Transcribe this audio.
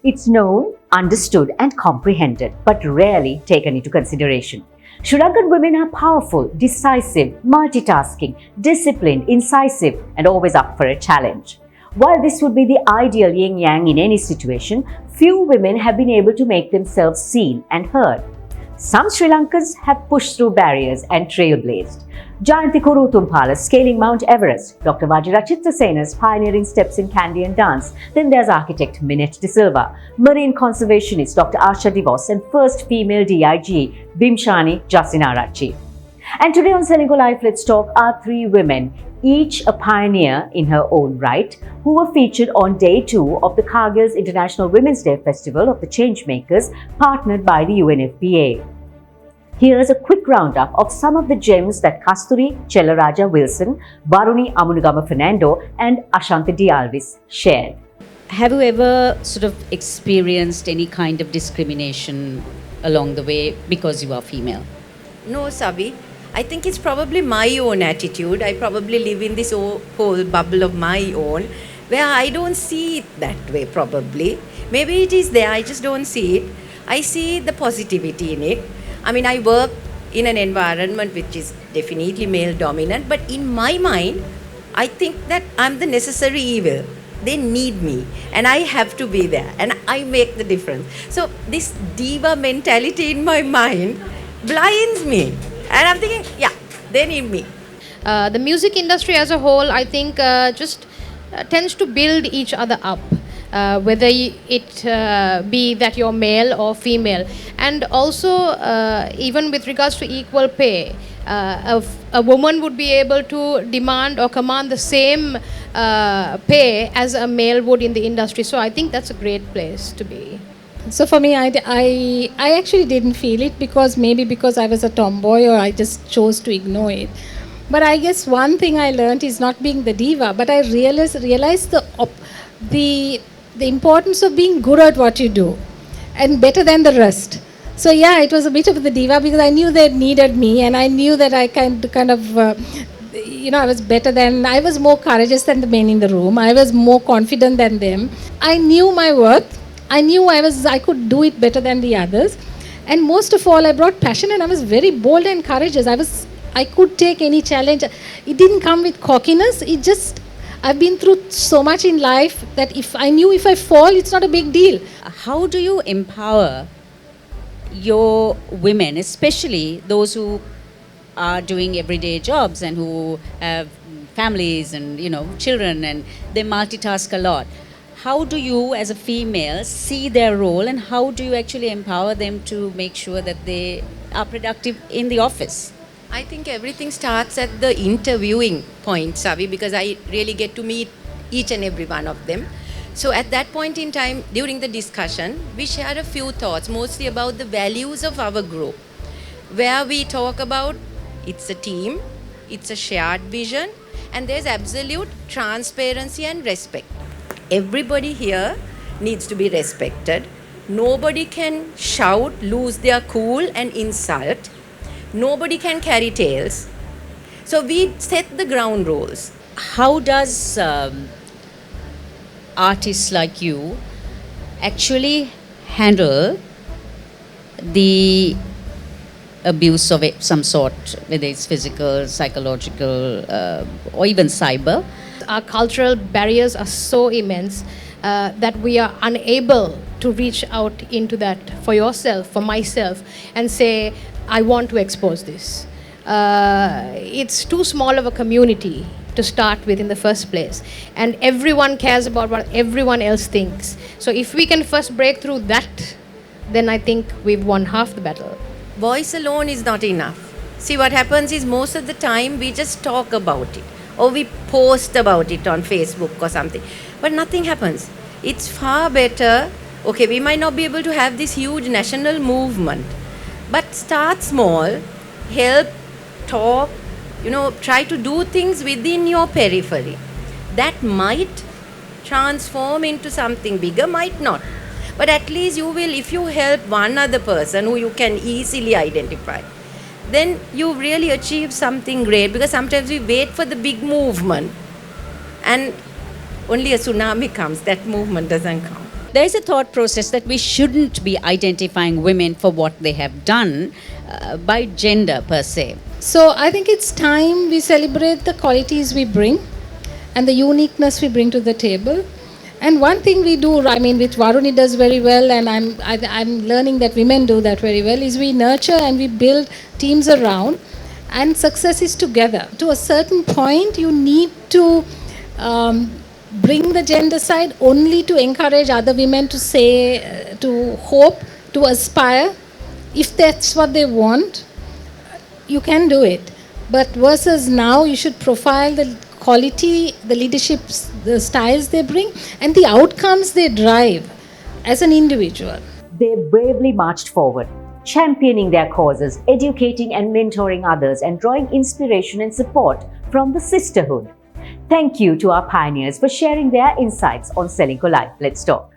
It's known, understood, and comprehended, but rarely taken into consideration. Sri Lankan women are powerful, decisive, multitasking, disciplined, incisive, and always up for a challenge. While this would be the ideal yin yang in any situation, few women have been able to make themselves seen and heard. Some Sri Lankans have pushed through barriers and trailblazed. Jayanti Kurutumpala scaling Mount Everest, Dr. Vajirachitra Sena's pioneering steps in Kandyan dance, then there's architect Minette De Silva, marine conservationist Dr. Asha Divos, and first female DIG Bimshani Jasinarachi. And today on Selangor Life Let's Talk are three women, each a pioneer in her own right, who were featured on day 2 of the Kargil's International Women's Day Festival of the Changemakers, partnered by the UNFPA. Here's a quick roundup of some of the gems that Kasturi Chellaraja Wilson, Varuni Amunugama Fernando, and Ashanti D. Alvis shared. Have you ever sort of experienced any kind of discrimination along the way because you are female? No, Sabi. I think it's probably my own attitude. I probably live in this whole bubble of my own where I don't see it that way, probably. Maybe it is there, I just don't see it. I see the positivity in it. I mean, I work in an environment which is definitely male dominant, but in my mind, I think that I'm the necessary evil. They need me and I have to be there and I make the difference. So this diva mentality in my mind blinds me. And I'm thinking, yeah, they need me. The music industry as a whole, I think, just tends to build each other up, whether it be that you're male or female. And also, even with regards to equal pay, a woman would be able to demand or command the same pay as a male would in the industry. So I think that's a great place to be. So for me, I actually didn't feel it because I was a tomboy or I just chose to ignore it. But I guess one thing I learned is not being the diva, but I realized the importance of being good at what you do and better than the rest. So yeah, it was a bit of the diva because I knew they needed me and I knew that I I was more courageous than the men in the room. I was more confident than them. I knew my worth. I knew I could do it better than the others. And most of all, I brought passion and I was very bold and courageous. I could take any challenge. It didn't come with cockiness. I've been through so much in life that if I fall, it's not a big deal. How do you empower your women, especially those who are doing everyday jobs and who have families and children and they multitask a lot? How do you as a female see their role and how do you actually empower them to make sure that they are productive in the office? I think everything starts at the interviewing point, Savi, because I really get to meet each and every one of them. So at that point in time, during the discussion, we share a few thoughts, mostly about the values of our group, where we talk about it's a team, it's a shared vision, and there's absolute transparency and respect. Everybody here needs to be respected. Nobody can shout, lose their cool and insult. Nobody can carry tales. So we set the ground rules. How does artists like you actually handle the abuse of some sort, whether it's physical, psychological, or even cyber? Our cultural barriers are so immense that we are unable to reach out into that for yourself, for myself, and say, I want to expose this. It's too small of a community to start with in the first place. And everyone cares about what everyone else thinks. So if we can first break through that, then I think we've won half the battle. Voice alone is not enough. See, what happens is most of the time we just talk about it or we post about it on Facebook or something, but nothing happens. It's far better, okay, we might not be able to have this huge national movement, but start small, help, talk, try to do things within your periphery. That might transform into something bigger, might not. But at least you will, if you help one other person who you can easily identify, then you really achieve something great, because sometimes we wait for the big movement and only a tsunami comes, that movement doesn't come. there is a thought process that we shouldn't be identifying women for what they have done by gender per se. So I think it's time we celebrate the qualities we bring and the uniqueness we bring to the table. And one thing we do, I mean, which Varuni does very well, and I'm learning that women do that very well, is we nurture and we build teams around, and success is together. To a certain point, you need to bring the gender side only to encourage other women to say, to hope, to aspire. If that's what they want, you can do it. But versus now, you should profile the quality, the leadership, the styles they bring, and the outcomes they drive as an individual. They bravely marched forward, championing their causes, educating and mentoring others, and drawing inspiration and support from the sisterhood. Thank you to our pioneers for sharing their insights on Sellico Live. Let's talk.